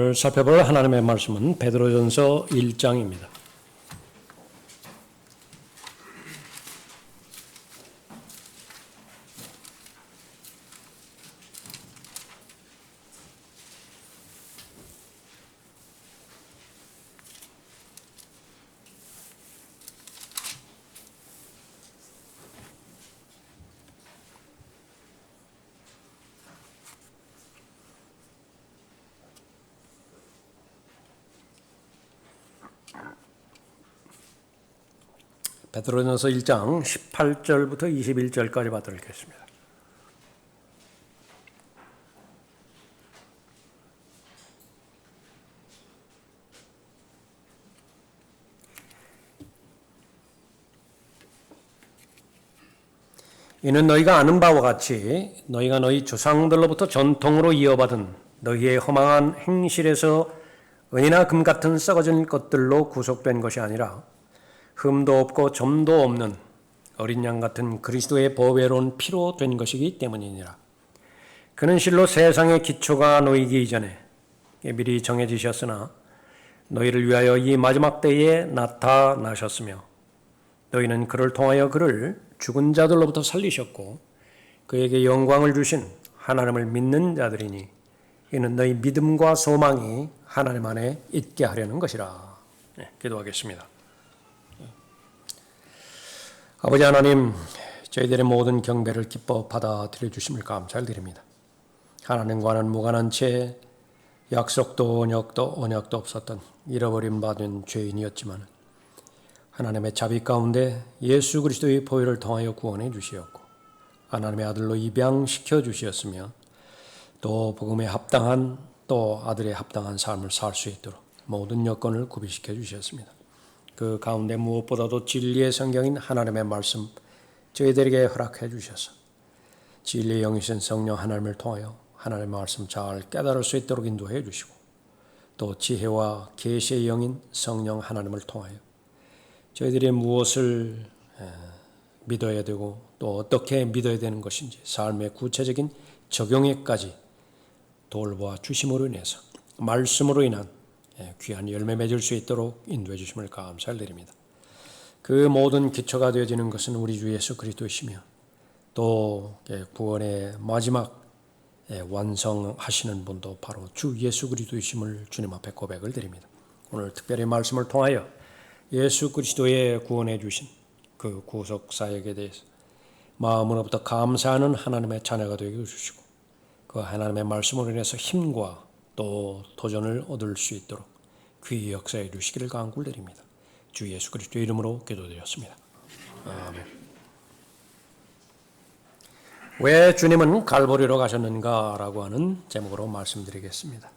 오늘 살펴볼 하나님의 말씀은 베드로전서 1장입니다. 베드로전서 1장 18절부터 21절까지 받도록 하겠습니다. 이는 너희가 아는 바와 같이 너희가 너희 조상들로부터 전통으로 이어받은 너희의 허망한 행실에서 은이나 금 같은 썩어진 것들로 구속된 것이 아니라 흠도 없고 점도 없는 어린 양 같은 그리스도의 보배로운 피로 된 것이기 때문이니라. 그는 실로 세상의 기초가 놓이기 이전에 미리 정해지셨으나 너희를 위하여 이 마지막 때에 나타나셨으며 너희는 그를 통하여 그를 죽은 자들로부터 살리셨고 그에게 영광을 주신 하나님을 믿는 자들이니 이는 너희 믿음과 소망이 하나님 안에 있게 하려는 것이라. 기도하겠습니다. 아버지 하나님, 저희들의 모든 경배를 기뻐 받아들여 주심을 감사드립니다. 하나님과는 무관한 채 약속도 언약도 없었던 잃어버림 받은 죄인이었지만 하나님의 자비 가운데 예수 그리스도의 보혈을 통하여 구원해 주시었고 하나님의 아들로 입양시켜 주셨으며 또 복음에 합당한 또 아들의 합당한 삶을 살 수 있도록 모든 여건을 구비시켜 주셨습니다. 그 가운데 무엇보다도 진리의 성경인 하나님의 말씀 저희들에게 허락해 주셔서 진리의 영이신 성령 하나님을 통하여 하나님의 말씀 잘 깨달을 수 있도록 인도해 주시고 또 지혜와 계시의 영인 성령 하나님을 통하여 저희들이 무엇을 믿어야 되고 또 어떻게 믿어야 되는 것인지 삶의 구체적인 적용에까지 돌보아 주심으로 인해서 말씀으로 인한 귀한 열매 맺을 수 있도록 인도해 주심을 감사드립니다. 그 모든 기초가 되어지는 것은 우리 주 예수 그리스도이시며 또 구원의 마지막 완성하시는 분도 바로 주 예수 그리스도이심을 주님 앞에 고백을 드립니다. 오늘 특별히 말씀을 통하여 예수 그리스도의 구원해 주신 그 구속 사역에 대해서 마음으로부터 감사하는 하나님의 자녀가 되게 해주시고 그 하나님의 말씀으로 인해서 힘과 또 도전을 얻을 수 있도록 귀히 역사해 주시기를 간구를 드립니다. 주 예수 그리스도의 이름으로 기도드렸습니다. 아멘. 왜 주님은 갈보리로 가셨는가라고 하는 제목으로 말씀드리겠습니다.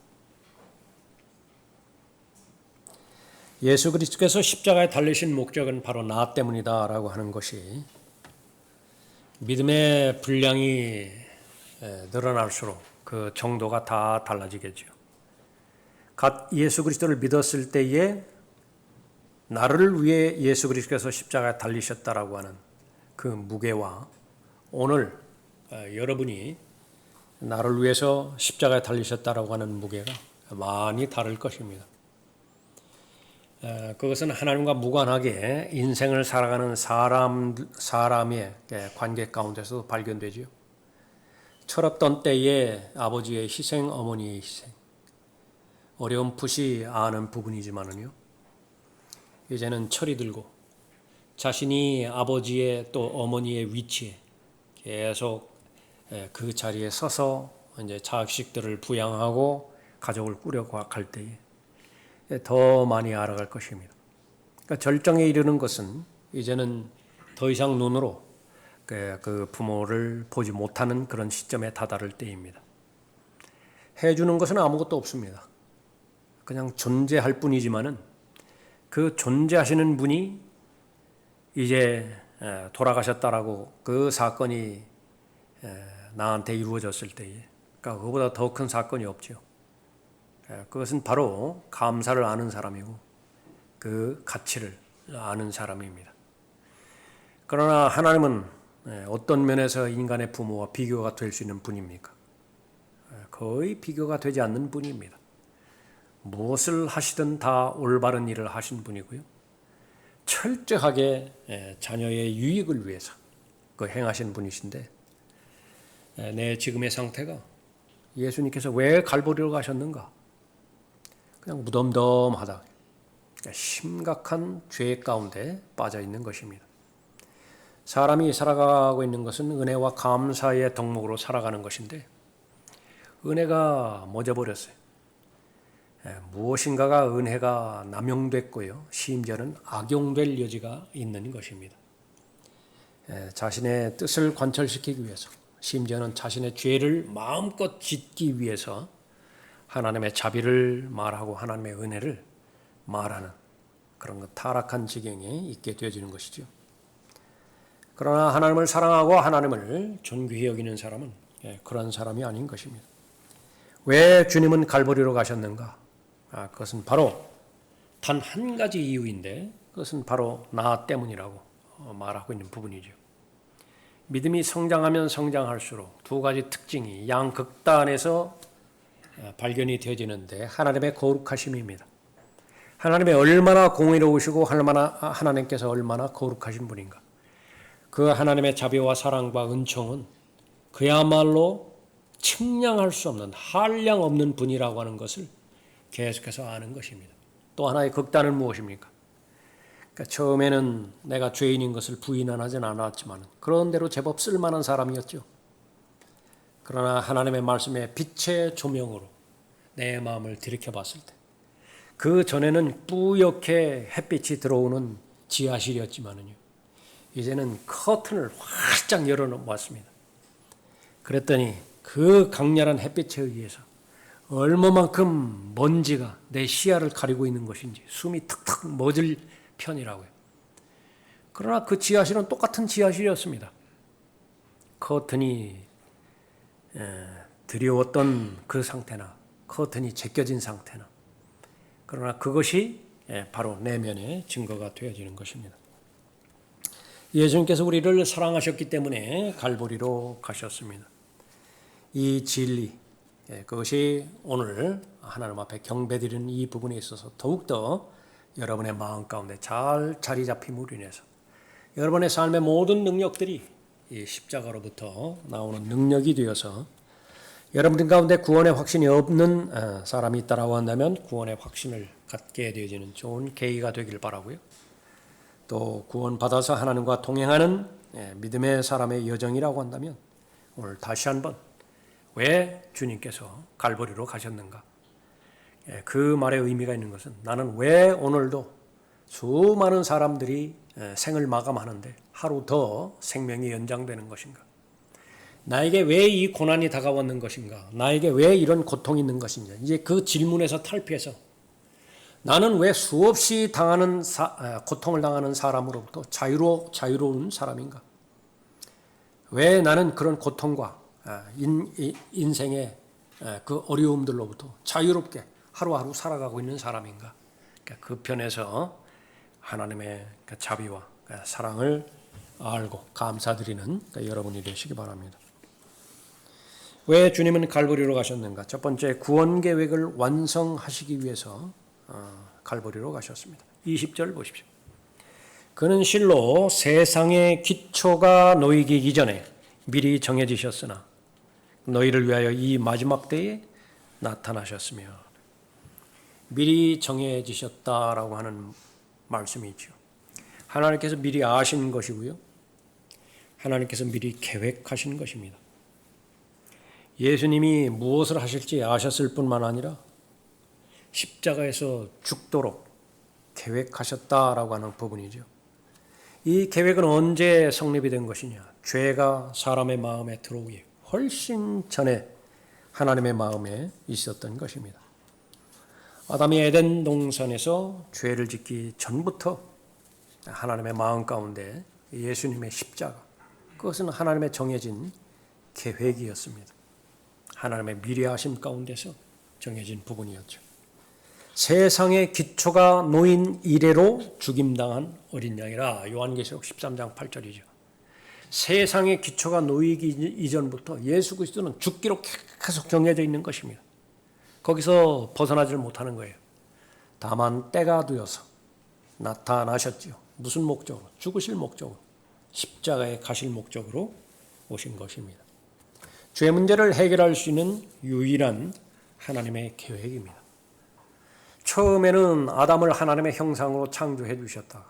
예수 그리스도께서 십자가에 달리신 목적은 바로 나 때문이다라고 하는 것이 믿음의 분량이 늘어날수록 그 정도가 다 달라지겠죠. 갓 예수 그리스도를 믿었을 때에 나를 위해 예수 그리스도께서 십자가에 달리셨다라고 하는 그 무게와 오늘 여러분이 나를 위해서 십자가에 달리셨다라고 하는 무게가 많이 다를 것입니다. 그것은 하나님과 무관하게 인생을 살아가는 사람의 관계 가운데서도 발견되지요. 철없던 때에 아버지의 희생, 어머니의 희생, 어렴풋이 아는 부분이지만은요, 이제는 철이 들고 자신이 아버지의 또 어머니의 위치에 계속 그 자리에 서서 이제 자식들을 부양하고 가족을 꾸려갈 때에 더 많이 알아갈 것입니다. 그러니까 절정에 이르는 것은 이제는 더 이상 눈으로 그 부모를 보지 못하는 그런 시점에 다다를 때입니다. 해주는 것은 아무것도 없습니다. 그냥 존재할 뿐이지만은 그 존재하시는 분이 이제 돌아가셨다라고 그 사건이 나한테 이루어졌을 때에, 그러니까 그거보다 더 큰 사건이 없죠. 그것은 바로 감사를 아는 사람이고 그 가치를 아는 사람입니다. 그러나 하나님은 어떤 면에서 인간의 부모와 비교가 될 수 있는 분입니까? 거의 비교가 되지 않는 분입니다. 무엇을 하시든 다 올바른 일을 하신 분이고요. 철저하게 자녀의 유익을 위해서 그 행하신 분이신데 내 지금의 상태가 예수님께서 왜 갈보리로 가셨는가? 그냥 무덤덤하다. 심각한 죄 가운데 빠져 있는 것입니다. 사람이 살아가고 있는 것은 은혜와 감사의 덕목으로 살아가는 것인데 은혜가 멎어버렸어요. 무엇인가가 은혜가 남용됐고요. 심지어는 악용될 여지가 있는 것입니다. 자신의 뜻을 관철시키기 위해서 심지어는 자신의 죄를 마음껏 짓기 위해서 하나님의 자비를 말하고 하나님의 은혜를 말하는 그런 타락한 지경에 있게 되어지는 것이죠. 그러나 하나님을 사랑하고 하나님을 존귀히 여기는 사람은 그런 사람이 아닌 것입니다. 왜 주님은 갈보리로 가셨는가? 그것은 바로 단 한 가지 이유인데 그것은 바로 나 때문이라고 말하고 있는 부분이죠. 믿음이 성장하면 성장할수록 두 가지 특징이 양극단에서 발견이 되어지는데 하나님의 거룩하심입니다. 하나님의 얼마나 공의로우시고 하나님께서 얼마나 거룩하신 분인가. 그 하나님의 자비와 사랑과 은총은 그야말로 측량할 수 없는 한량 없는 분이라고 하는 것을 계속해서 아는 것입니다. 또 하나의 극단은 무엇입니까? 그러니까 처음에는 내가 죄인인 것을 부인은 하진 않았지만 그런 대로 제법 쓸만한 사람이었죠. 그러나 하나님의 말씀의 빛의 조명으로 내 마음을 들이켜봤을 때 그 전에는 뿌옇게 햇빛이 들어오는 지하실이었지만요. 이제는 커튼을 활짝 열어놓았습니다. 그랬더니 그 강렬한 햇빛에 의해서 얼마만큼 먼지가 내 시야를 가리고 있는 것인지 숨이 턱턱 멎을 편이라고요. 그러나 그 지하실은 똑같은 지하실이었습니다. 커튼이 드리웠던 그 상태나 커튼이 제껴진 상태나 그러나 그것이 바로 내면의 증거가 되어지는 것입니다. 예수님께서 우리를 사랑하셨기 때문에 갈보리로 가셨습니다. 이 진리, 그것이 오늘 하나님 앞에 경배드리는 이 부분에 있어서 더욱더 여러분의 마음 가운데 잘 자리 잡힘으로 인해서 여러분의 삶의 모든 능력들이 이 십자가로부터 나오는 능력이 되어서 여러분 가운데 구원의 확신이 없는 사람이 있다고 한다면 구원의 확신을 갖게 되어지는 좋은 계기가 되길 바라고요. 또 구원받아서 하나님과 동행하는 믿음의 사람의 여정이라고 한다면 오늘 다시 한번 왜 주님께서 갈보리로 가셨는가? 그 말의 의미가 있는 것은 나는 왜 오늘도 수많은 사람들이 생을 마감하는데 하루 더 생명이 연장되는 것인가? 나에게 왜 이 고난이 다가왔는 것인가? 나에게 왜 이런 고통이 있는 것인가? 이제 그 질문에서 탈피해서 나는 왜 수없이 고통을 당하는 사람으로부터 자유로운 사람인가? 왜 나는 그런 고통과 인생의 그 어려움들로부터 자유롭게 하루하루 살아가고 있는 사람인가? 그 편에서 하나님의 자비와 사랑을 알고 감사드리는 여러분이 되시기 바랍니다. 왜 주님은 갈보리로 가셨는가? 첫 번째, 구원 계획을 완성하시기 위해서 갈보리로 가셨습니다. 20절 보십시오. 그는 실로 세상의 기초가 놓이기 이전에 미리 정해지셨으나 너희를 위하여 이 마지막 때에 나타나셨으며, 미리 정해지셨다라고 하는 말씀이 있죠. 하나님께서 미리 아신 것이고요. 하나님께서 미리 계획하신 것입니다. 예수님이 무엇을 하실지 아셨을 뿐만 아니라 십자가에서 죽도록 계획하셨다라고 하는 부분이죠. 이 계획은 언제 성립이 된 것이냐? 죄가 사람의 마음에 들어오기 훨씬 전에 하나님의 마음에 있었던 것입니다. 아담이 에덴 동산에서 죄를 짓기 전부터 하나님의 마음 가운데 예수님의 십자가, 그것은 하나님의 정해진 계획이었습니다. 하나님의 미리하심 가운데서 정해진 부분이었죠. 세상의 기초가 놓인 이래로 죽임당한 어린 양이라. 요한계시록 13장 8절이죠. 세상의 기초가 놓이기 이전부터 예수 그리스도는 죽기로 계속 정해져 있는 것입니다. 거기서 벗어나질 못하는 거예요. 다만 때가 되어서 나타나셨지요. 무슨 목적으로? 죽으실 목적으로, 십자가에 가실 목적으로 오신 것입니다. 죄 문제를 해결할 수 있는 유일한 하나님의 계획입니다. 처음에는 아담을 하나님의 형상으로 창조해 주셨다.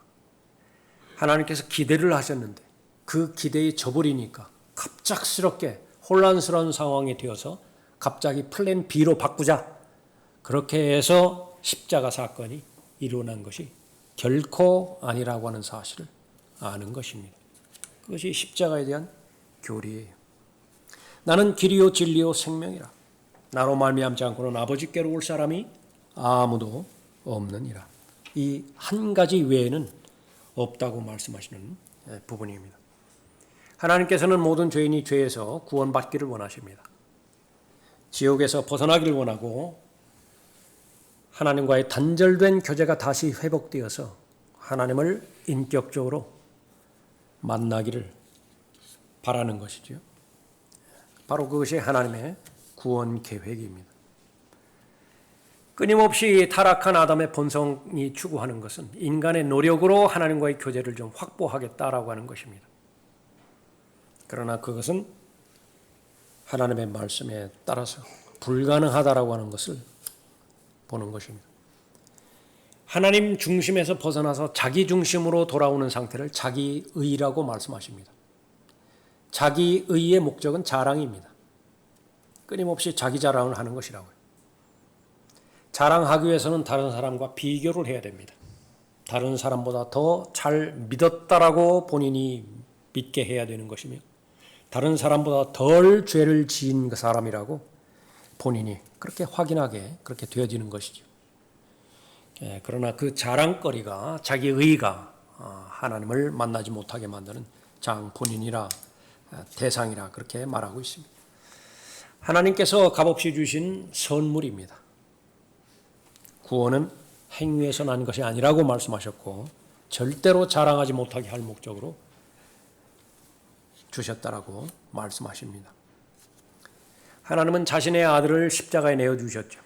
하나님께서 기대를 하셨는데 그 기대에 저버리니까 갑작스럽게 혼란스러운 상황이 되어서 갑자기 플랜 B로 바꾸자. 그렇게 해서 십자가 사건이 일어난 것이 결코 아니라고 하는 사실을 아는 것입니다. 그것이 십자가에 대한 교리예요. 나는 길이요 진리요 생명이라. 나로 말미암지 않고는 아버지께로 올 사람이 아무도 없느니라. 이 한 가지 외에는 없다고 말씀하시는 부분입니다. 하나님께서는 모든 죄인이 죄에서 구원받기를 원하십니다. 지옥에서 벗어나기를 원하고 하나님과의 단절된 교제가 다시 회복되어서 하나님을 인격적으로 만나기를 바라는 것이죠. 바로 그것이 하나님의 구원 계획입니다. 끊임없이 타락한 아담의 본성이 추구하는 것은 인간의 노력으로 하나님과의 교제를 좀 확보하겠다라고 하는 것입니다. 그러나 그것은 하나님의 말씀에 따라서 불가능하다라고 하는 것을 보는 것입니다. 하나님 중심에서 벗어나서 자기 중심으로 돌아오는 상태를 자기의라고 말씀하십니다. 자기의의 목적은 자랑입니다. 끊임없이 자기 자랑을 하는 것이라고요. 자랑하기 위해서는 다른 사람과 비교를 해야 됩니다. 다른 사람보다 더 잘 믿었다라고 본인이 믿게 해야 되는 것이며 다른 사람보다 덜 죄를 지은 그 사람이라고 본인이 그렇게 확인하게 그렇게 되어지는 것이죠. 그러나 그 자랑거리가 자기의가 하나님을 만나지 못하게 만드는 본인이라 대상이라 그렇게 말하고 있습니다. 하나님께서 값없이 주신 선물입니다. 구원은 행위에서 난 것이 아니라고 말씀하셨고 절대로 자랑하지 못하게 할 목적으로 주셨다라고 말씀하십니다. 하나님은 자신의 아들을 십자가에 내어주셨죠.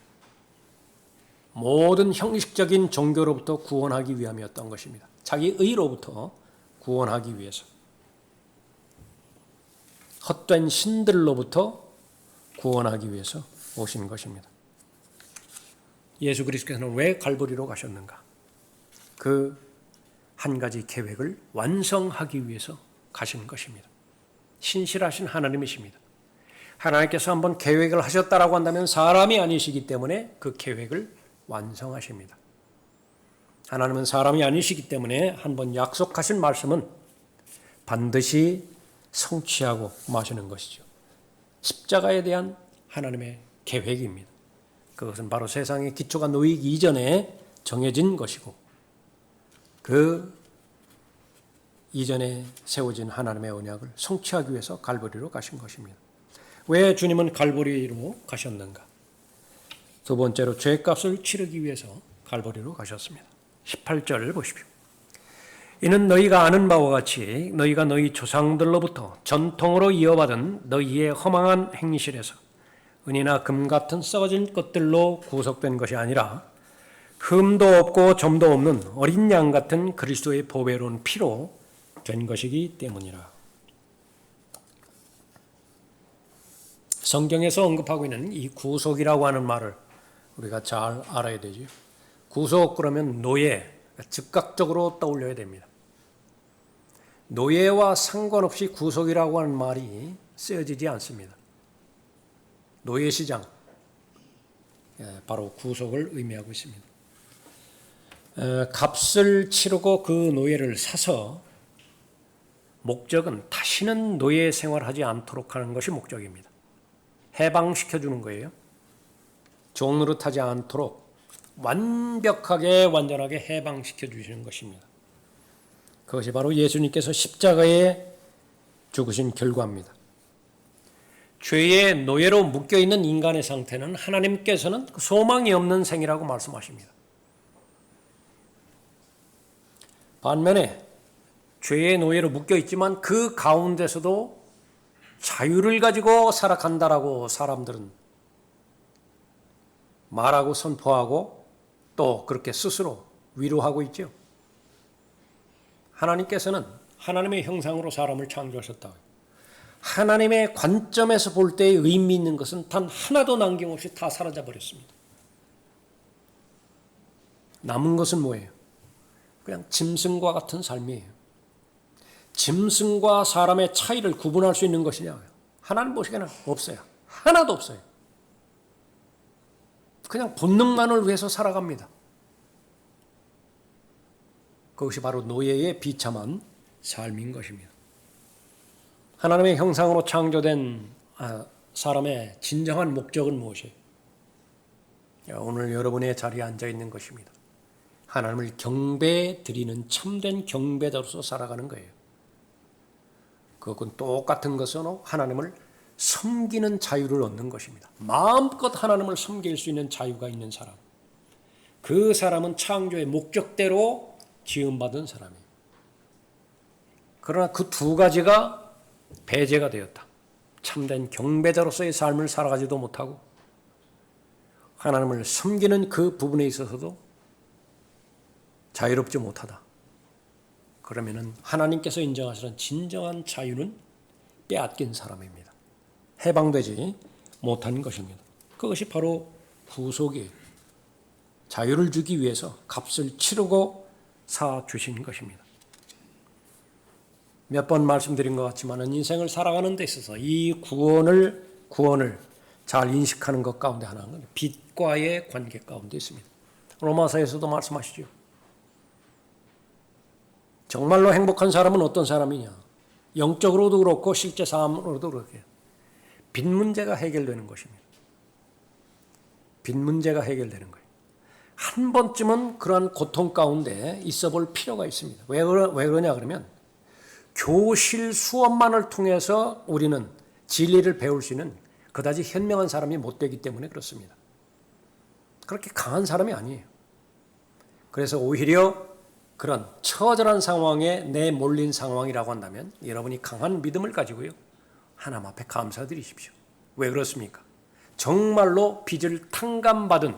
모든 형식적인 종교로부터 구원하기 위함이었던 것입니다. 자기 의로부터 구원하기 위해서. 헛된 신들로부터 구원하기 위해서 오신 것입니다. 예수 그리스도께서는 왜 갈보리로 가셨는가? 그 한 가지 계획을 완성하기 위해서 가신 것입니다. 신실하신 하나님이십니다. 하나님께서 한번 계획을 하셨다라고 한다면 사람이 아니시기 때문에 그 계획을 완성하십니다. 하나님은 사람이 아니시기 때문에 한번 약속하신 말씀은 반드시 성취하고 마시는 것이죠. 십자가에 대한 하나님의 계획입니다. 그것은 바로 세상의 기초가 놓이기 이전에 정해진 것이고 그 이전에 세워진 하나님의 언약을 성취하기 위해서 갈보리로 가신 것입니다. 왜 주님은 갈보리로 가셨는가? 두 번째로 죄값을 치르기 위해서 갈보리로 가셨습니다. 18절을 보십시오. 이는 너희가 아는 바와 같이 너희가 너희 조상들로부터 전통으로 이어받은 너희의 허망한 행실에서 은이나 금 같은 썩어진 것들로 구속된 것이 아니라 흠도 없고 점도 없는 어린 양 같은 그리스도의 보배로운 피로 된 것이기 때문이라. 성경에서 언급하고 있는 이 구속이라고 하는 말을 우리가 잘 알아야 되죠. 구속 그러면 노예, 즉각적으로 떠올려야 됩니다. 노예와 상관없이 구속이라고 하는 말이 쓰여지지 않습니다. 노예시장, 바로 구속을 의미하고 있습니다. 값을 치르고 그 노예를 사서 목적은 다시는 노예 생활하지 않도록 하는 것이 목적입니다. 해방시켜주는 거예요. 종노릇하지 않도록 완벽하게 완전하게 해방시켜 주시는 것입니다. 그것이 바로 예수님께서 십자가에 죽으신 결과입니다. 죄의 노예로 묶여있는 인간의 상태는 하나님께서는 소망이 없는 생이라고 말씀하십니다. 반면에 죄의 노예로 묶여있지만 그 가운데서도 자유를 가지고 살아간다라고 사람들은 말하고 선포하고 또 그렇게 스스로 위로하고 있죠. 하나님께서는 하나님의 형상으로 사람을 창조하셨다. 하나님의 관점에서 볼 때의 의미 있는 것은 단 하나도 남김없이 다 사라져 버렸습니다. 남은 것은 뭐예요? 그냥 짐승과 같은 삶이에요. 짐승과 사람의 차이를 구분할 수 있는 것이냐? 하나님 보시기에는 없어요. 하나도 없어요. 그냥 본능만을 위해서 살아갑니다. 그것이 바로 노예의 비참한 삶인 것입니다. 하나님의 형상으로 창조된 사람의 진정한 목적은 무엇이에요? 오늘 여러분의 자리에 앉아 있는 것입니다. 하나님을 경배 드리는 참된 경배자로서 살아가는 거예요. 그건 똑같은 것은 하나님을 섬기는 자유를 얻는 것입니다. 마음껏 하나님을 섬길 수 있는 자유가 있는 사람. 그 사람은 창조의 목적대로 지음받은 사람이에요. 그러나 그 두 가지가 배제가 되었다. 참된 경배자로서의 삶을 살아가지도 못하고 하나님을 섬기는 그 부분에 있어서도 자유롭지 못하다. 그러면은 하나님께서 인정하시는 진정한 자유는 빼앗긴 사람입니다. 해방되지 못한 것입니다. 그것이 바로 구속이에요. 자유를 주기 위해서 값을 치르고 사 주신 것입니다. 몇 번 말씀드린 것 같지만 인생을 살아가는 데 있어서 이 구원을 잘 인식하는 것 가운데 하나는 빛과의 관계 가운데 있습니다. 로마서에서도 말씀하시죠. 정말로 행복한 사람은 어떤 사람이냐? 영적으로도 그렇고 실제 삶으로도 그렇게 빚 문제가 해결되는 것입니다. 빚 문제가 해결되는 거예요. 한 번쯤은 그러한 고통 가운데 있어 볼 필요가 있습니다. 왜 그러냐 그러면 교실 수업만을 통해서 우리는 진리를 배울 수 있는 그다지 현명한 사람이 못 되기 때문에 그렇습니다. 그렇게 강한 사람이 아니에요. 그래서 오히려 그런 처절한 상황에 내몰린 상황이라고 한다면 여러분이 강한 믿음을 가지고요. 하나님 앞에 감사드리십시오. 왜 그렇습니까? 정말로 빚을 탕감받은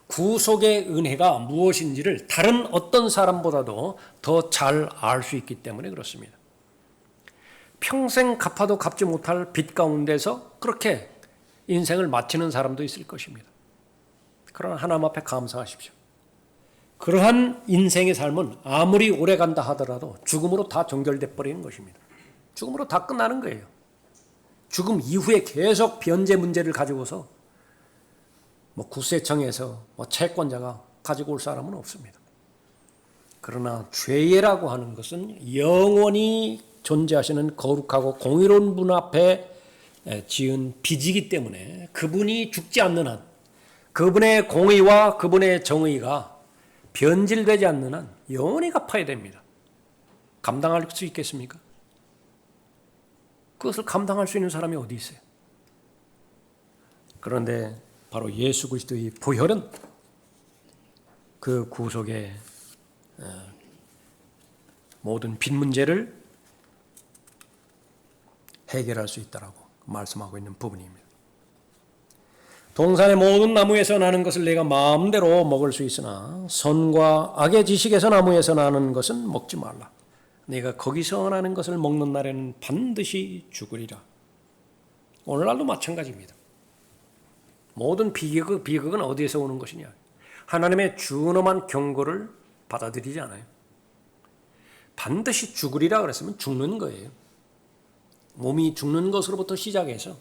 구속의 은혜가 무엇인지를 다른 어떤 사람보다도 더 잘 알 수 있기 때문에 그렇습니다. 평생 갚아도 갚지 못할 빚 가운데서 그렇게 인생을 마치는 사람도 있을 것입니다. 그러나 하나님 앞에 감사하십시오. 그러한 인생의 삶은 아무리 오래 간다 하더라도 죽음으로 다 종결돼 버리는 것입니다. 죽음으로 다 끝나는 거예요. 죽음 이후에 계속 변제 문제를 가지고서 국세청에서 채권자가 가지고 올 사람은 없습니다. 그러나 죄라고 하는 것은 영원히 존재하시는 거룩하고 공의로운 분 앞에 지은 빚이기 때문에 그분이 죽지 않는 한, 그분의 공의와 그분의 정의가 변질되지 않는 한 영원히 갚아야 됩니다. 감당할 수 있겠습니까? 그것을 감당할 수 있는 사람이 어디 있어요? 그런데 바로 예수 그리스도의 보혈은 그 구속의 모든 빚 문제를 해결할 수 있다라고 말씀하고 있는 부분입니다. 동산의 모든 나무에서 나는 것을 내가 마음대로 먹을 수 있으나 선과 악의 지식에서 나무에서 나는 것은 먹지 말라. 내가 거기서 나는 것을 먹는 날에는 반드시 죽으리라. 오늘날도 마찬가지입니다. 모든 비극은 어디에서 오는 것이냐? 하나님의 준엄한 경고를 받아들이지 않아요. 반드시 죽으리라 그랬으면 죽는 거예요. 몸이 죽는 것으로부터 시작해서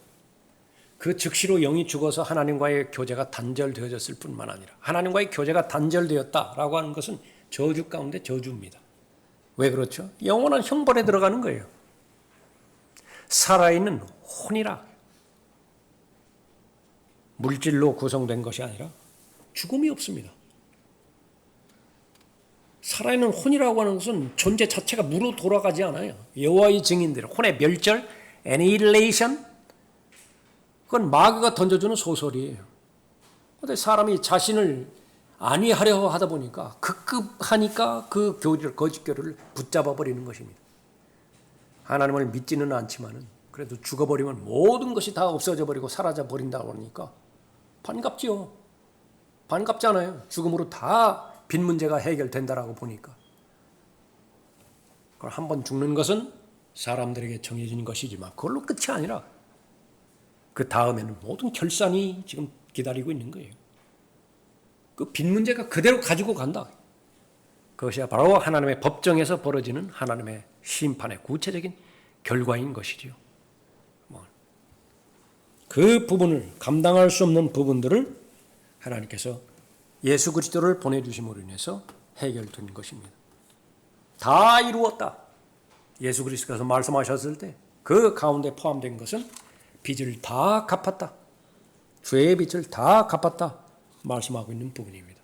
그 즉시로 영이 죽어서 하나님과의 교제가 단절되어졌을 뿐만 아니라 하나님과의 교제가 단절되었다라고 하는 것은 저주 가운데 저주입니다. 왜 그렇죠? 영원한 형벌에 들어가는 거예요. 살아있는 혼이라 물질로 구성된 것이 아니라 죽음이 없습니다. 살아있는 혼이라고 하는 것은 존재 자체가 무로 돌아가지 않아요. 여호와의 증인들, 혼의 멸절, 애니힐레이션, 그건 마귀가 던져주는 소설이에요. 그런데 사람이 자신을 안위하려 하다 보니까 급급하니까 그 교리를, 거짓 교리를 붙잡아 버리는 것입니다. 하나님을 믿지는 않지만은 그래도 죽어버리면 모든 것이 다 없어져 버리고 사라져 버린다고 하니까 반갑지요. 반갑잖아요. 죽음으로 다 빚 문제가 해결된다라고 보니까. 그걸 한번 죽는 것은 사람들에게 정해진 것이지만 그걸로 끝이 아니라 그 다음에는 모든 결산이 지금 기다리고 있는 거예요. 그 빚 문제가 그대로 가지고 간다. 그것이 바로 하나님의 법정에서 벌어지는 하나님의 심판의 구체적인 결과인 것이지요. 그 부분을 감당할 수 없는 부분들을 하나님께서 예수 그리스도를 보내주심으로 인해서 해결된 것입니다. 다 이루었다. 예수 그리스도께서 말씀하셨을 때 그 가운데 포함된 것은 빚을 다 갚았다. 죄의 빚을 다 갚았다. 말씀하고 있는 부분입니다.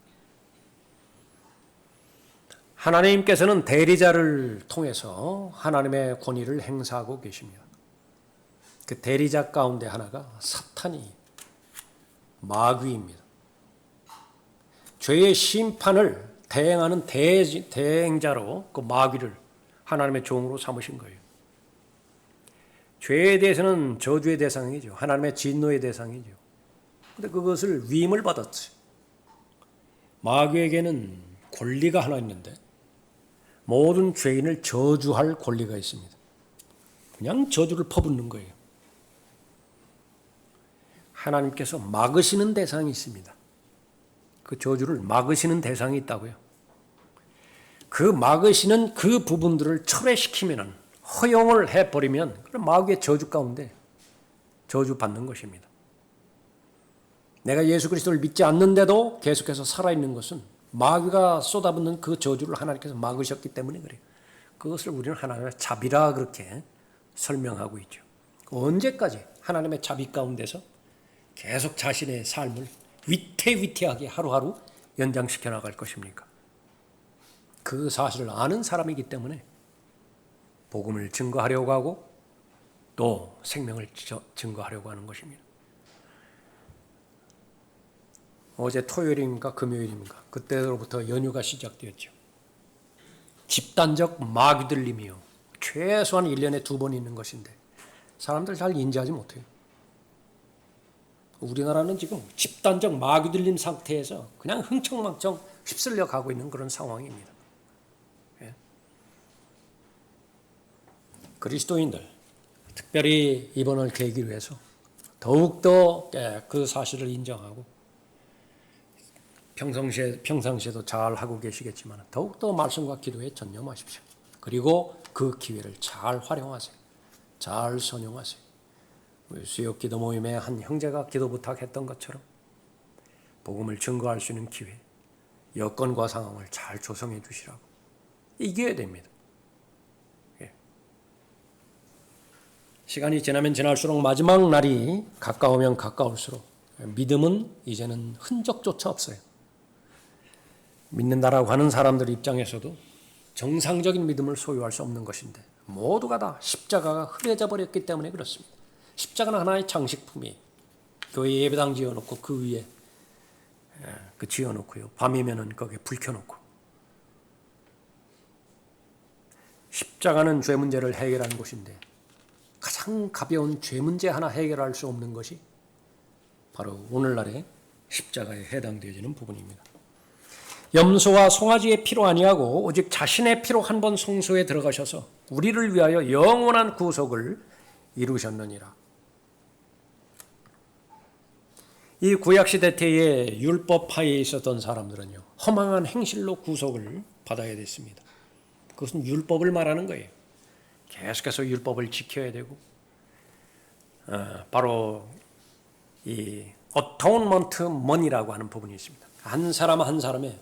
하나님께서는 대리자를 통해서 하나님의 권위를 행사하고 계십니다. 그 대리자 가운데 하나가 사탄이 마귀입니다. 죄의 심판을 대행하는 대행자로 그 마귀를 하나님의 종으로 삼으신 거예요. 죄에 대해서는 저주의 대상이죠. 하나님의 진노의 대상이죠. 그런데 그것을 위임을 받았어요. 마귀에게는 권리가 하나 있는데 모든 죄인을 저주할 권리가 있습니다. 그냥 저주를 퍼붓는 거예요. 하나님께서 막으시는 대상이 있습니다. 그 저주를 막으시는 대상이 있다고요. 그 막으시는 그 부분들을 철회시키면, 허용을 해버리면 그럼 마귀의 저주 가운데 저주받는 것입니다. 내가 예수 그리스도를 믿지 않는데도 계속해서 살아있는 것은 마귀가 쏟아붓는 그 저주를 하나님께서 막으셨기 때문에 그래요. 그것을 우리는 하나님의 자비라 그렇게 설명하고 있죠. 언제까지 하나님의 자비 가운데서 계속 자신의 삶을 위태위태하게 하루하루 연장시켜 나갈 것입니까? 그 사실을 아는 사람이기 때문에 복음을 증거하려고 하고 또 생명을 증거하려고 하는 것입니다. 어제 토요일입니까? 금요일입니까? 그때로부터 연휴가 시작되었죠. 집단적 마귀들림이요. 최소한 1년에 2번 있는 것인데 사람들 잘 인지하지 못해요. 우리나라는 지금 집단적 마귀들림 상태에서 그냥 흥청망청 휩쓸려 가고 있는 그런 상황입니다. 예. 그리스도인들, 특별히 이번을 계기로 해서 더욱더 그 사실을 인정하고 평상시에도 잘 하고 계시겠지만 더욱더 말씀과 기도에 전념하십시오. 그리고 그 기회를 잘 활용하세요. 잘 선용하세요. 수요 기도 모임에 한 형제가 기도 부탁했던 것처럼 복음을 증거할 수 있는 기회, 여건과 상황을 잘 조성해 주시라고. 이겨야 됩니다. 예. 시간이 지나면 지날수록 마지막 날이 가까우면 가까울수록 믿음은 이제는 흔적조차 없어요. 믿는다라고 하는 사람들 입장에서도 정상적인 믿음을 소유할 수 없는 것인데 모두가 다 십자가가 흐려져 버렸기 때문에 그렇습니다. 십자가는 하나의 장식품이 교회 예배당 지어놓고 그 위에 그 지어놓고요. 밤이면은 거기에 불 켜놓고. 십자가는 죄 문제를 해결하는 곳인데 가장 가벼운 죄 문제 하나 해결할 수 없는 것이 바로 오늘날의 십자가에 해당되어지는 부분입니다. 염소와 송아지의 피로 아니하고 오직 자신의 피로 한 번 성소에 들어가셔서 우리를 위하여 영원한 구속을 이루셨느니라. 이 구약시대 때에 율법하에 있었던 사람들은요, 허망한 행실로 구속을 받아야 됐습니다. 그것은 율법을 말하는 거예요. 계속해서 율법을 지켜야 되고, 바로 이 어토운먼트 머니라고 하는 부분이 있습니다. 한 사람 한 사람의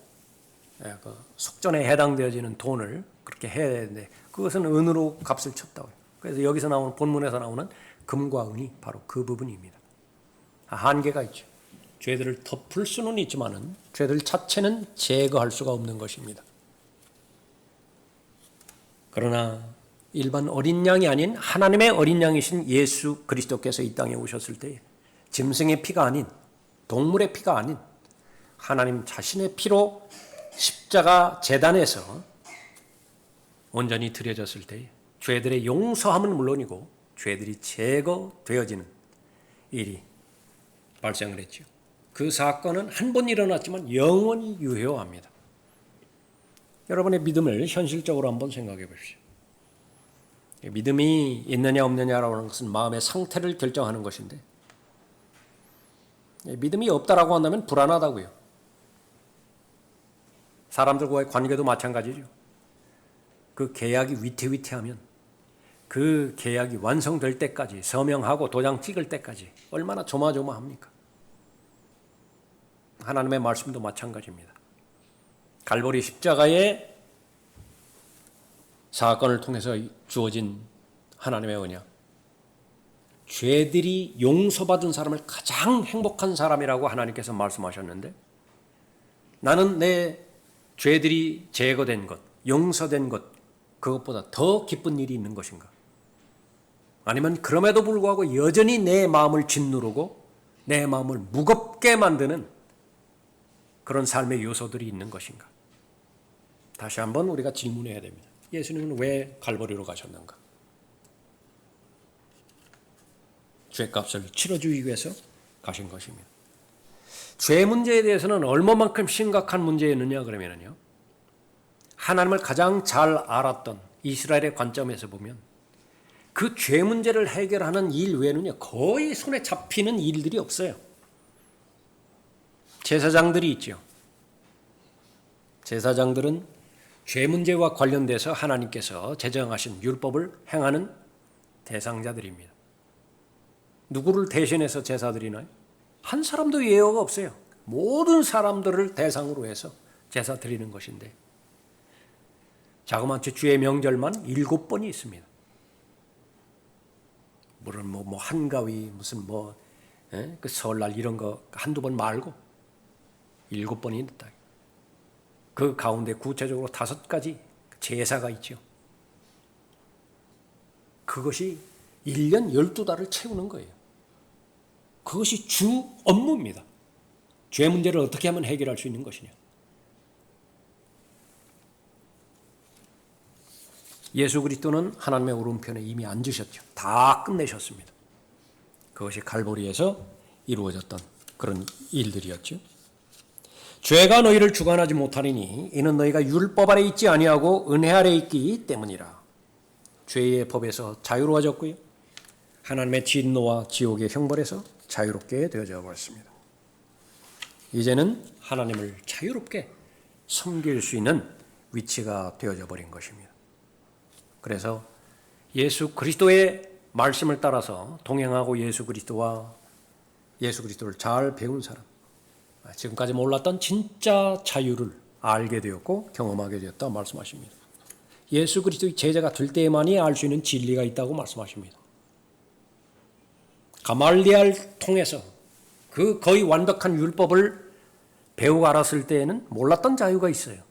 그 속전에 해당되어지는 돈을 그렇게 해야 되는데 그것은 은으로 값을 쳤다고요. 그래서 여기서 나오는 본문에서 나오는 금과 은이 바로 그 부분입니다. 한계가 있죠. 죄들을 덮을 수는 있지만은 죄들 자체는 제거할 수가 없는 것입니다. 그러나 일반 어린 양이 아닌 하나님의 어린 양이신 예수 그리스도께서 이 땅에 오셨을 때 짐승의 피가 아닌, 동물의 피가 아닌 하나님 자신의 피로 십자가 제단에서 온전히 드려졌을 때 죄들의 용서함은 물론이고 죄들이 제거되어지는 일이 발생을 했죠. 그 사건은 한 번 일어났지만 영원히 유효합니다. 여러분의 믿음을 현실적으로 한번 생각해 보십시오. 믿음이 있느냐 없느냐라고 하는 것은 마음의 상태를 결정하는 것인데 믿음이 없다라고 한다면 불안하다고요. 사람들과의 관계도 마찬가지죠. 그 계약이 위태위태하면 그 계약이 완성될 때까지 서명하고 도장 찍을 때까지 얼마나 조마조마합니까? 하나님의 말씀도 마찬가지입니다. 갈보리 십자가의 사건을 통해서 주어진 하나님의 언약, 죄들이 용서받은 사람을 가장 행복한 사람이라고 하나님께서 말씀하셨는데 나는 내 죄들이 제거된 것, 용서된 것, 그것보다 더 기쁜 일이 있는 것인가? 아니면 그럼에도 불구하고 여전히 내 마음을 짓누르고 내 마음을 무겁게 만드는 그런 삶의 요소들이 있는 것인가? 다시 한번 우리가 질문해야 됩니다. 예수님은 왜 갈보리로 가셨는가? 죄값을 치러주기 위해서 가신 것입니다. 죄 문제에 대해서는 얼마만큼 심각한 문제였느냐 그러면요. 하나님을 가장 잘 알았던 이스라엘의 관점에서 보면 그 죄 문제를 해결하는 일 외에는요 거의 손에 잡히는 일들이 없어요. 제사장들이 있죠. 제사장들은 죄 문제와 관련돼서 하나님께서 제정하신 율법을 행하는 대상자들입니다. 누구를 대신해서 제사 드리나요? 한 사람도 예외가 없어요. 모든 사람들을 대상으로 해서 제사 드리는 것인데 자그마치 주의 명절만 7번이 있습니다. 물론 뭐 한가위 무슨 그 설날 이런 거 한두 번 말고 7번이 있다. 그 가운데 구체적으로 5가지 제사가 있죠. 그것이 1년 12달을 채우는 거예요. 그것이 주 업무입니다. 죄 문제를 어떻게 하면 해결할 수 있는 것이냐. 예수 그리스도는 하나님의 오른편에 이미 앉으셨죠. 다 끝내셨습니다. 그것이 갈보리에서 이루어졌던 그런 일들이었죠. 죄가 너희를 주관하지 못하리니 이는 너희가 율법 아래 있지 아니하고 은혜 아래 있기 때문이라. 죄의 법에서 자유로워졌고요. 하나님의 진노와 지옥의 형벌에서 자유롭게 되어져 버렸습니다. 이제는 하나님을 자유롭게 섬길 수 있는 위치가 되어져 버린 것입니다. 그래서 예수 그리스도의 말씀을 따라서 동행하고 예수 그리스도를 잘 배운 사람, 지금까지 몰랐던 진짜 자유를 알게 되었고 경험하게 되었다 말씀하십니다. 예수 그리스도의 제자가 될 때만이 알 수 있는 진리가 있다고 말씀하십니다. 가말리알 통해서 그 거의 완벽한 율법을 배우고 알았을 때에는 몰랐던 자유가 있어요.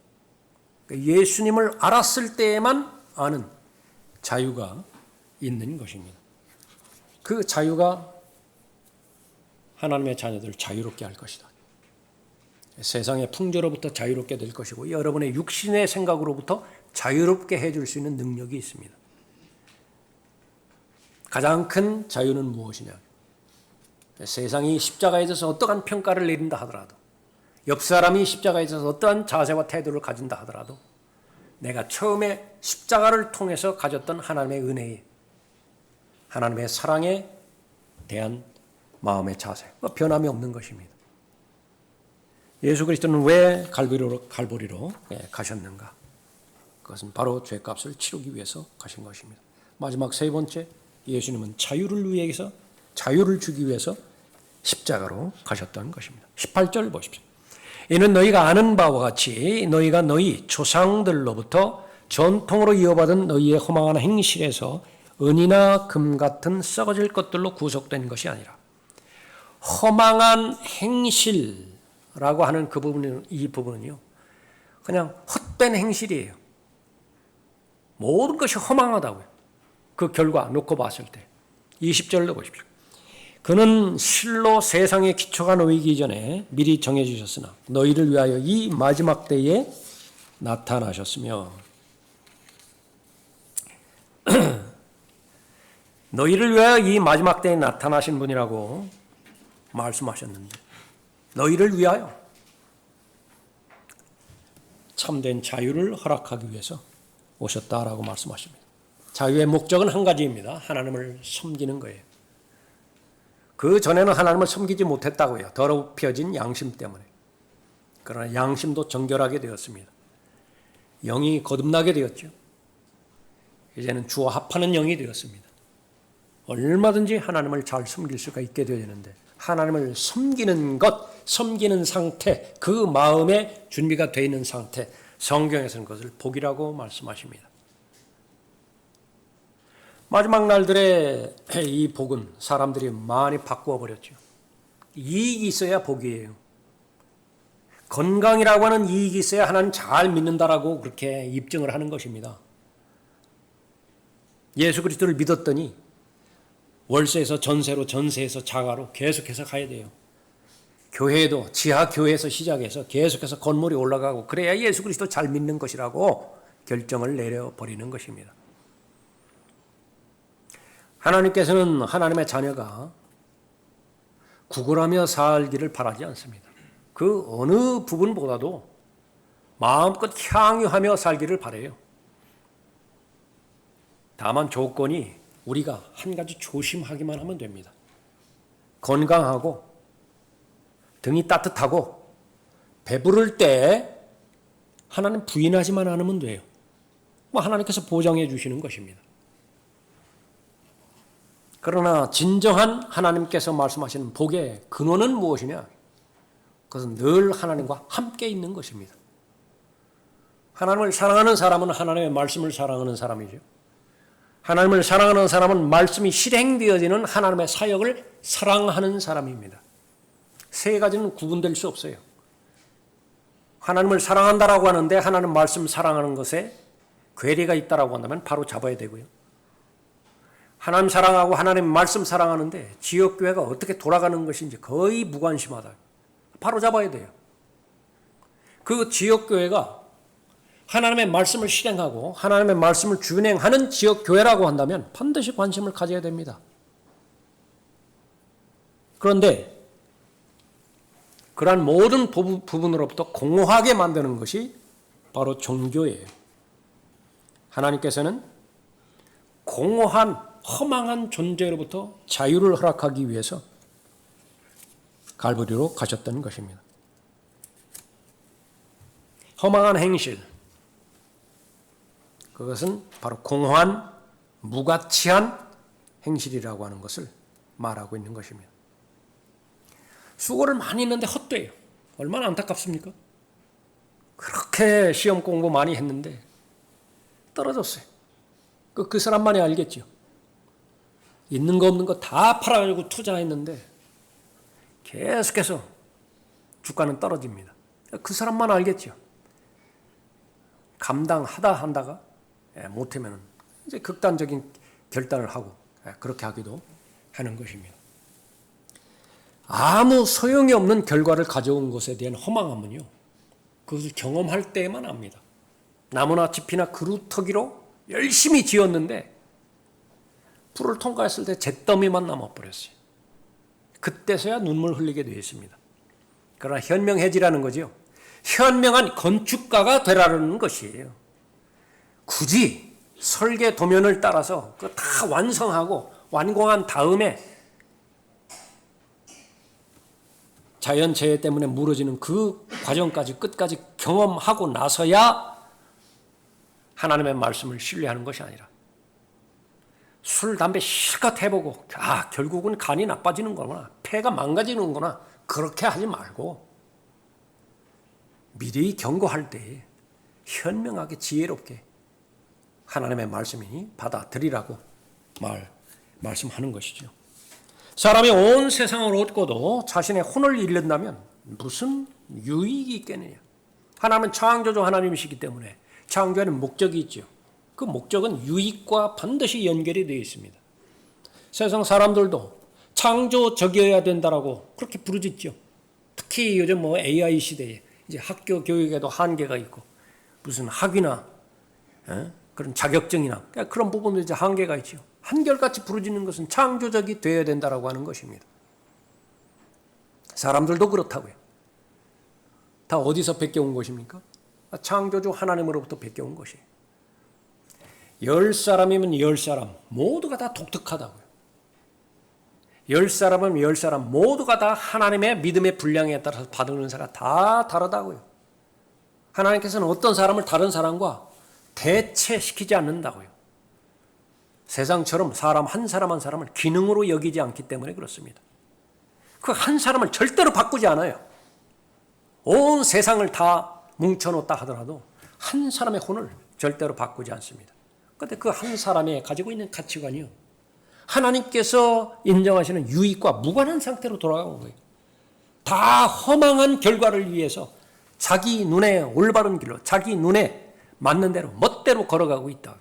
예수님을 알았을 때에만 아는 자유가 있는 것입니다. 그 자유가 하나님의 자녀들을 자유롭게 할 것이다. 세상의 풍조로부터 자유롭게 될 것이고 여러분의 육신의 생각으로부터 자유롭게 해줄 수 있는 능력이 있습니다. 가장 큰 자유는 무엇이냐? 세상이 십자가에 대해서 어떠한 평가를 내린다 하더라도 옆 사람이 십자가에 대해서 어떠한 자세와 태도를 가진다 하더라도 내가 처음에 십자가를 통해서 가졌던 하나님의 은혜에 하나님의 사랑에 대한 마음의 자세 변함이 없는 것입니다. 예수 그리스도는 왜 갈보리로 가셨는가? 그것은 바로 죄값을 치르기 위해서 가신 것입니다. 마지막 세 번째, 예수님은 자유를 주기 위해서 십자가로 가셨던 것입니다. 18절 보십시오. 이는 너희가 아는 바와 같이 너희가 너희 조상들로부터 전통으로 이어받은 너희의 허망한 행실에서 은이나 금 같은 썩어질 것들로 구속된 것이 아니라 허망한 행실라고 하는 이 부분은요 그냥 헛된 행실이에요. 모든 것이 허망하다고요. 그 결과 놓고 봤을 때 20절로 보십시오. 그는 실로 세상의 기초가 놓이기 전에 미리 정해주셨으나 너희를 위하여 이 마지막 때에 나타나셨으며 너희를 위하여 이 마지막 때에 나타나신 분이라고 말씀하셨는데 너희를 위하여 참된 자유를 허락하기 위해서 오셨다라고 말씀하십니다. 자유의 목적은 한 가지입니다. 하나님을 섬기는 거예요. 그 전에는 하나님을 섬기지 못했다고요. 더럽혀진 양심 때문에. 그러나 양심도 정결하게 되었습니다. 영이 거듭나게 되었죠. 이제는 주와 합하는 영이 되었습니다. 얼마든지 하나님을 잘 섬길 수가 있게 되었는데 하나님을 섬기는 것, 섬기는 상태, 그 마음에 준비가 되어 있는 상태, 성경에서는 그것을 복이라고 말씀하십니다. 마지막 날들의 이 복은 사람들이 많이 바꾸어 버렸죠. 이익이 있어야 복이에요. 건강이라고 하는 이익이 있어야 하나님 잘 믿는다라고 그렇게 입증을 하는 것입니다. 예수 그리스도를 믿었더니 월세에서 전세로, 전세에서 자가로 계속해서 가야 돼요. 교회도 지하 교회에서 시작해서 계속해서 건물이 올라가고 그래야 예수 그리스도 잘 믿는 것이라고 결정을 내려버리는 것입니다. 하나님께서는 하나님의 자녀가 구걸하며 살기를 바라지 않습니다. 그 어느 부분보다도 마음껏 향유하며 살기를 바라요. 다만 조건이 우리가 한 가지 조심하기만 하면 됩니다. 건강하고 등이 따뜻하고 배부를 때 하나님 부인하지만 않으면 돼요. 하나님께서 보장해 주시는 것입니다. 그러나 진정한 하나님께서 말씀하시는 복의 근원은 무엇이냐? 그것은 늘 하나님과 함께 있는 것입니다. 하나님을 사랑하는 사람은 하나님의 말씀을 사랑하는 사람이죠. 하나님을 사랑하는 사람은 말씀이 실행되어지는 하나님의 사역을 사랑하는 사람입니다. 세 가지는 구분될 수 없어요. 하나님을 사랑한다라고 하는데 하나님 말씀 사랑하는 것에 괴리가 있다라고 한다면 바로 잡아야 되고요. 하나님 사랑하고 하나님 말씀 사랑하는데 지역교회가 어떻게 돌아가는 것인지 거의 무관심하다. 바로 잡아야 돼요. 그 지역교회가 하나님의 말씀을 실행하고 하나님의 말씀을 준행하는 지역교회라고 한다면 반드시 관심을 가져야 됩니다. 그런데 그러한 모든 부분으로부터 공허하게 만드는 것이 바로 종교예요. 하나님께서는 공허한 허망한 존재로부터 자유를 허락하기 위해서 갈보리로 가셨던 것입니다. 허망한 행실, 그것은 바로 공허한 무가치한 행실이라고 하는 것을 말하고 있는 것입니다. 수고를 많이 했는데 헛돼요. 얼마나 안타깝습니까? 그렇게 시험 공부 많이 했는데 떨어졌어요. 그 사람만이 알겠죠. 있는 거 없는 거 다 팔아가지고 투자했는데 계속해서 주가는 떨어집니다. 그 사람만 알겠죠. 감당하다 한다가 못하면 이제 극단적인 결단을 하고 그렇게 하기도 하는 것입니다. 아무 소용이 없는 결과를 가져온 것에 대한 허망함은요, 그것을 경험할 때에만 압니다. 나무나 짚이나 그루터기로 열심히 지었는데 불을 통과했을 때 잿더미만 남아버렸어요. 그때서야 눈물 흘리게 되어 있습니다. 그러나 현명해지라는 거죠. 현명한 건축가가 되라는 것이에요. 굳이 설계 도면을 따라서 그거 다 완성하고 완공한 다음에 자연재해 때문에 무너지는 그 과정까지 끝까지 경험하고 나서야 하나님의 말씀을 신뢰하는 것이 아니라 술, 담배 실컷 해보고 결국은 간이 나빠지는 거구나, 폐가 망가지는 거구나, 그렇게 하지 말고 미리 경고할 때 현명하게 지혜롭게 하나님의 말씀이니 받아들이라고 말씀하는 것이죠. 사람이 온 세상을 얻고도 자신의 혼을 잃는다면 무슨 유익이 있겠느냐. 하나님은 창조주 하나님이시기 때문에 창조하는 목적이 있죠. 그 목적은 유익과 반드시 연결이 되어 있습니다. 세상 사람들도 창조적이어야 된다라고 그렇게 부르짖죠. 특히 요즘 AI 시대에 이제 학교 교육에도 한계가 있고 무슨 학위나 그런 자격증이나 그런 부분도 이제 한계가 있죠. 한결같이 부르짖는 것은 창조적이 되어야 된다라고 하는 것입니다. 사람들도 그렇다고요. 다 어디서 베껴온 것입니까? 창조주 하나님으로부터 베껴온 것이에요. 10사람이면 10사람 모두가 다 독특하다고요. 10사람은 10사람 모두가 다 하나님의 믿음의 분량에 따라서 받은 은사가 다 다르다고요. 하나님께서는 어떤 사람을 다른 사람과 대체시키지 않는다고요. 세상처럼 사람 한 사람 한 사람을 기능으로 여기지 않기 때문에 그렇습니다. 그 한 사람을 절대로 바꾸지 않아요. 온 세상을 다 뭉쳐놓다 하더라도 한 사람의 혼을 절대로 바꾸지 않습니다. 그런데 그 한 사람이 가지고 있는 가치관이요, 하나님께서 인정하시는 유익과 무관한 상태로 돌아간 거예요. 다 허망한 결과를 위해서 자기 눈에 올바른 길로, 자기 눈에 맞는 대로 멋대로 걸어가고 있다.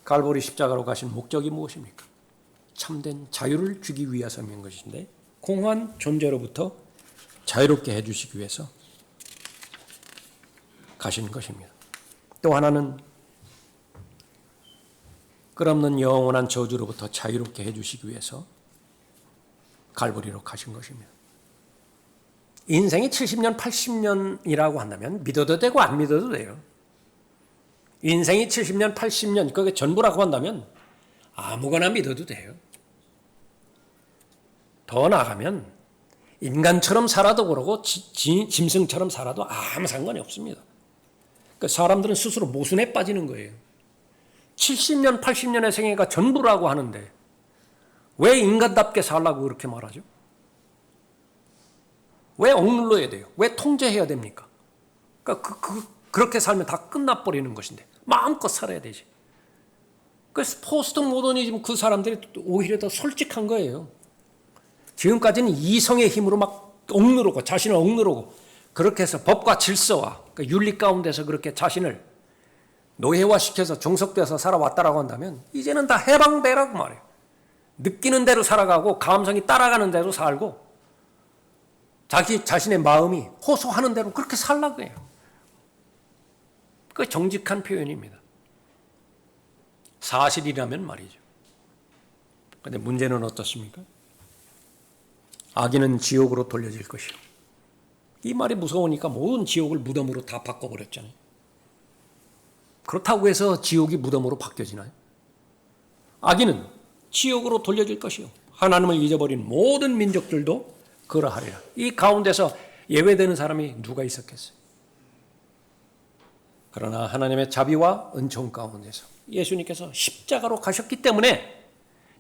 갈보리 십자가로 가신 목적이 무엇입니까? 참된 자유를 주기 위해서인 것인데, 공허한 존재로부터 자유롭게 해주시기 위해서 가신 것입니다. 또 하나는 끝없는 영원한 저주로부터 자유롭게 해주시기 위해서 갈보리로 가신 것입니다. 인생이 70년, 80년이라고 한다면 믿어도 되고 안 믿어도 돼요. 인생이 70년, 80년, 그게 전부라고 한다면 아무거나 믿어도 돼요. 더 나아가면 인간처럼 살아도 그러고 짐승처럼 살아도 아무 상관이 없습니다. 그러니까 사람들은 스스로 모순에 빠지는 거예요. 70년, 80년의 생애가 전부라고 하는데 왜 인간답게 살라고 그렇게 말하죠? 왜 억눌러야 돼요? 왜 통제해야 됩니까? 그러니까 그렇게 살면 다 끝나버리는 것인데 마음껏 살아야 되지. 그래서 포스트 모더니즘 그 사람들이 오히려 더 솔직한 거예요. 지금까지는 이성의 힘으로 막 억누르고 자신을 억누르고 그렇게 해서 법과 질서와 윤리 가운데서 그렇게 자신을 노예화시켜서 종속돼서 살아왔다라고 한다면 이제는 다 해방되라고 말해요. 느끼는 대로 살아가고 감성이 따라가는 대로 살고 자신의 마음이 호소하는 대로 그렇게 살라고 해요. 그 정직한 표현입니다. 사실이라면 말이죠. 그런데 문제는 어떻습니까? 악인은 지옥으로 돌려질 것이요. 이 말이 무서우니까 모든 지옥을 무덤으로 다 바꿔버렸잖아요. 그렇다고 해서 지옥이 무덤으로 바뀌어지나요? 악인은 지옥으로 돌려질 것이요. 하나님을 잊어버린 모든 민족들도 그러하리라. 이 가운데서 예외되는 사람이 누가 있었겠어요? 그러나 하나님의 자비와 은총 가운데서 예수님께서 십자가로 가셨기 때문에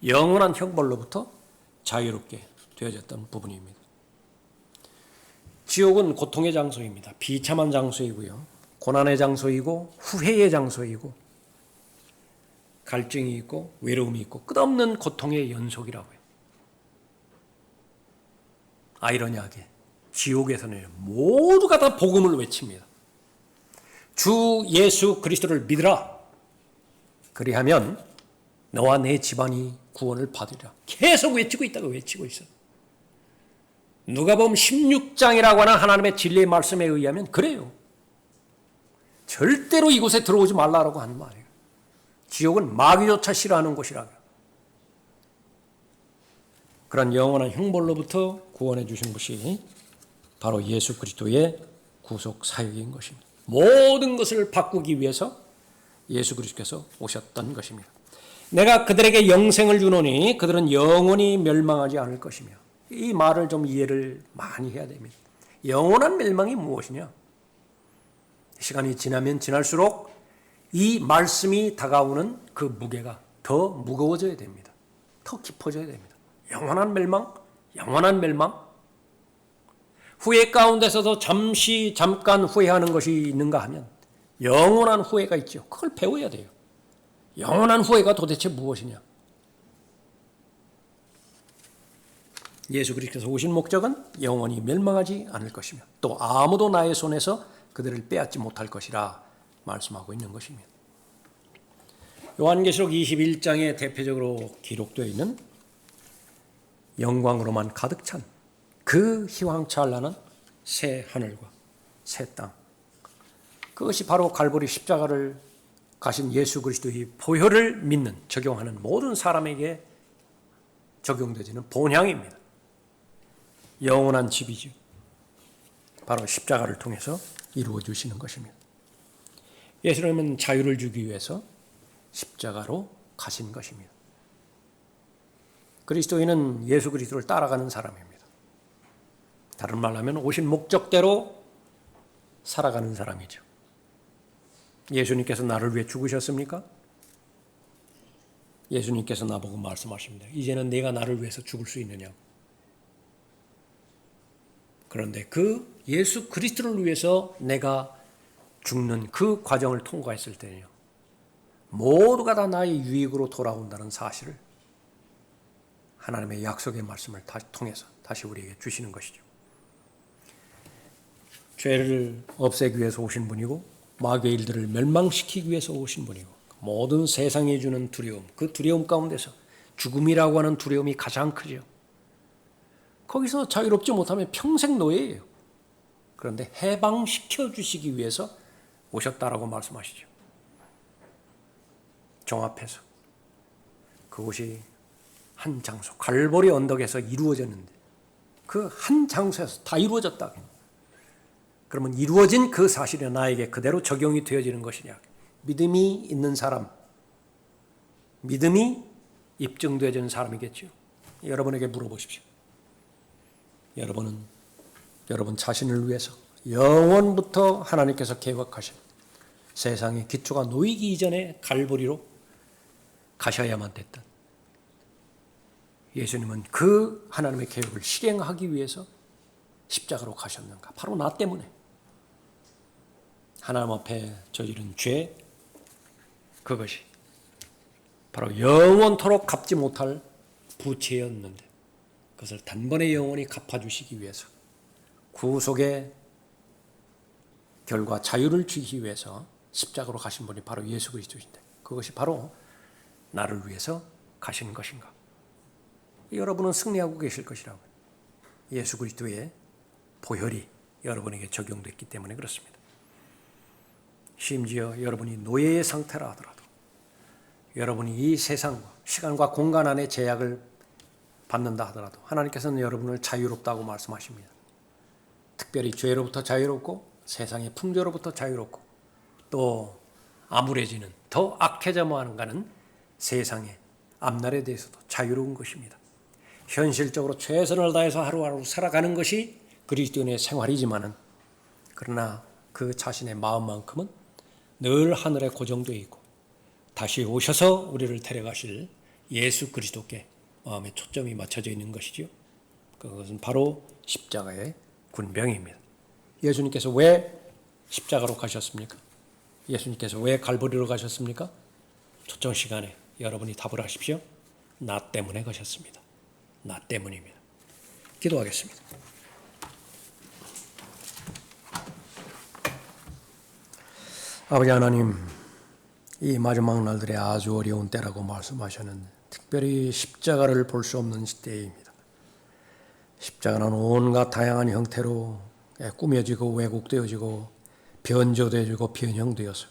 영원한 형벌로부터 자유롭게 되어졌던 부분입니다. 지옥은 고통의 장소입니다. 비참한 장소이고요. 고난의 장소이고 후회의 장소이고 갈증이 있고 외로움이 있고 끝없는 고통의 연속이라고요. 아이러니하게 지옥에서는 모두가 다 복음을 외칩니다. 주 예수 그리스도를 믿으라. 그리하면 너와 내 집안이 구원을 받으리라. 계속 외치고 있다가 외치고 있어요. 누가복음 16장이라고 하는 하나님의 진리의 말씀에 의하면 그래요. 절대로 이곳에 들어오지 말라고 하는 말이에요. 지옥은 마귀조차 싫어하는 곳이라고. 그런 영원한 형벌로부터 구원해 주신 것이 바로 예수 그리스도의 구속 사역인 것입니다. 모든 것을 바꾸기 위해서 예수 그리스도께서 오셨던 것입니다. 내가 그들에게 영생을 주노니 그들은 영원히 멸망하지 않을 것이며, 이 말을 좀 이해를 많이 해야 됩니다. 영원한 멸망이 무엇이냐? 시간이 지나면 지날수록 이 말씀이 다가오는 그 무게가 더 무거워져야 됩니다. 더 깊어져야 됩니다. 영원한 멸망? 영원한 멸망? 후회 가운데서도 잠깐 후회하는 것이 있는가 하면 영원한 후회가 있죠. 그걸 배워야 돼요. 영원한 후회가 도대체 무엇이냐? 예수 그리스도께서 오신 목적은 영원히 멸망하지 않을 것이며 또 아무도 나의 손에서 그들을 빼앗지 못할 것이라 말씀하고 있는 것입니다. 요한계시록 21장에 대표적으로 기록되어 있는 영광으로만 가득 찬 그 희왕찬란한 새 하늘과 새 땅, 그것이 바로 갈보리 십자가를 가신 예수 그리스도의 보혈을 믿는, 적용하는 모든 사람에게 적용되지는 본향입니다. 영원한 집이죠. 바로 십자가를 통해서 이루어 주시는 것입니다. 예수님은 자유를 주기 위해서 십자가로 가신 것입니다. 그리스도인은 예수 그리스도를 따라가는 사람입니다. 다른 말로 하면 오신 목적대로 살아가는 사람이죠. 예수님께서 나를 위해 죽으셨습니까? 예수님께서 나보고 말씀하십니다. 이제는 내가 나를 위해서 죽을 수 있느냐고. 그런데 그 예수 그리스도를 위해서 내가 죽는 그 과정을 통과했을 때는요, 모두가 다 나의 유익으로 돌아온다는 사실을 하나님의 약속의 말씀을 통해서 다시 우리에게 주시는 것이죠. 죄를 없애기 위해서 오신 분이고 마귀의 일들을 멸망시키기 위해서 오신 분이고 모든 세상에 주는 두려움, 그 두려움 가운데서 죽음이라고 하는 두려움이 가장 크죠. 거기서 자유롭지 못하면 평생 노예예요. 그런데 해방시켜 주시기 위해서 오셨다라고 말씀하시죠. 종합해서 그곳이 한 장소, 갈보리 언덕에서 이루어졌는데 그 한 장소에서 다 이루어졌다. 그러면 이루어진 그 사실이 나에게 그대로 적용이 되어지는 것이냐? 믿음이 있는 사람, 믿음이 입증되어지는 사람이겠죠. 여러분에게 물어보십시오. 여러분은 여러분 자신을 위해서 영원부터 하나님께서 계획하신 세상의 기초가 놓이기 이전에 갈보리로 가셔야만 됐던 예수님은 그 하나님의 계획을 실행하기 위해서 십자가로 가셨는가? 바로 나 때문에. 하나님 앞에 저지른 죄, 그것이 바로 영원토록 갚지 못할 부채였는데 그것을 단번에 영원히 갚아주시기 위해서 구속의 결과 자유를 주기 위해서 십자가로 가신 분이 바로 예수 그리스도인데 그것이 바로 나를 위해서 가신 것인가? 여러분은 승리하고 계실 것이라고요. 예수 그리스도의 보혈이 여러분에게 적용됐기 때문에 그렇습니다. 심지어 여러분이 노예의 상태라 하더라도 여러분이 이 세상과 시간과 공간 안에 제약을 받는다 하더라도 하나님께서는 여러분을 자유롭다고 말씀하십니다. 특별히 죄로부터 자유롭고 세상의 풍조로부터 자유롭고 또 암울해지는 더 악해져만 가는 세상의 앞날에 대해서도 자유로운 것입니다. 현실적으로 최선을 다해서 하루하루 살아가는 것이 그리스도인의 생활이지만은 그러나 그 자신의 마음만큼은 늘 하늘에 고정되어 있고 다시 오셔서 우리를 데려가실 예수 그리스도께 마음의 초점이 맞춰져 있는 것이죠. 그것은 바로 십자가의 군병입니다. 예수님께서 왜 십자가로 가셨습니까? 예수님께서 왜 갈보리로 가셨습니까? 초청 시간에 여러분이 답을 하십시오. 나 때문에 가셨습니다. 나 때문입니다. 기도하겠습니다. 아버지 하나님, 이 마지막 날들의 아주 어려운 때라고 말씀하셨는데 특별히 십자가를 볼 수 없는 시대입니다. 십자가는 온갖 다양한 형태로 꾸며지고 왜곡되어지고 변조되어지고 변형되어서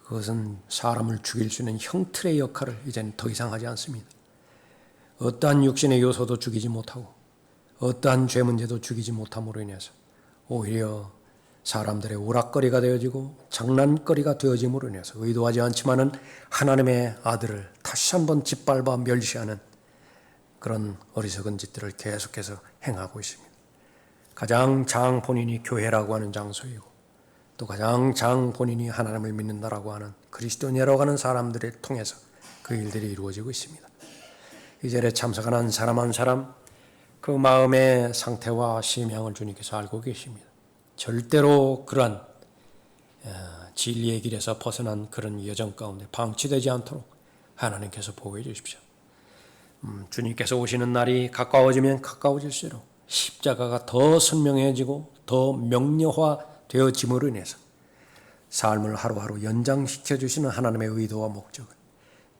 그것은 사람을 죽일 수 있는 형틀의 역할을 이제는 더 이상 하지 않습니다. 어떠한 육신의 요소도 죽이지 못하고 어떠한 죄 문제도 죽이지 못함으로 인해서 오히려 사람들의 오락거리가 되어지고 장난거리가 되어짐으로 인해서 의도하지 않지만은 하나님의 아들을 다시 한번 짓밟아 멸시하는 그런 어리석은 짓들을 계속해서 행하고 있습니다. 가장 장 본인이 교회라고 하는 장소이고 또 가장 장 본인이 하나님을 믿는다라고 하는 그리스도인이라고 하는 사람들을 통해서 그 일들이 이루어지고 있습니다. 이 자리에 참석하는 사람 한 사람 그 마음의 상태와 심양을 주님께서 알고 계십니다. 절대로 그러한 진리의 길에서 벗어난 그런 여정 가운데 방치되지 않도록 하나님께서 보호해 주십시오. 주님께서 오시는 날이 가까워지면 가까워질수록 십자가가 더 선명해지고 더 명료화되어짐으로 인해서 삶을 하루하루 연장시켜 주시는 하나님의 의도와 목적을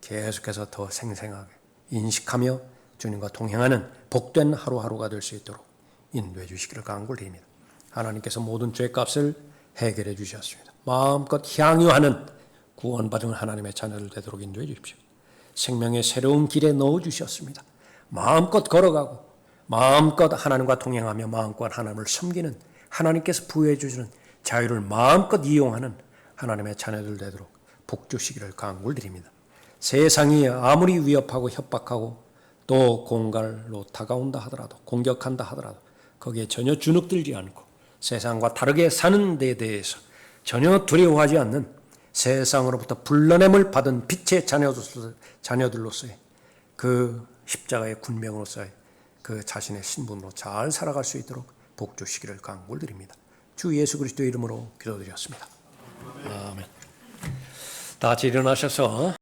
계속해서 더 생생하게 인식하며 주님과 동행하는 복된 하루하루가 될 수 있도록 인도해 주시기를 간구드립니다. 하나님께서 모든 죄값을 해결해 주셨습니다. 마음껏 향유하는 구원받은 하나님의 자녀들 되도록 인도해 주십시오. 생명의 새로운 길에 넣어주셨습니다. 마음껏 걸어가고 마음껏 하나님과 동행하며 마음껏 하나님을 섬기는 하나님께서 부여해 주시는 자유를 마음껏 이용하는 하나님의 자녀들 되도록 복 주시기를 간구드립니다. 세상이 아무리 위협하고 협박하고 또 공갈로 다가온다 하더라도 공격한다 하더라도 거기에 전혀 주눅들지 않고 세상과 다르게 사는 데에 대해서 전혀 두려워하지 않는 세상으로부터 불러냄을 받은 빛의 자녀들로서의 그 십자가의 군명으로서의 그 자신의 신분으로 잘 살아갈 수 있도록 복 주시기를 간구드립니다. 주 예수 그리스도의 이름으로 기도드렸습니다. 아멘. 다 같이 일어나셔서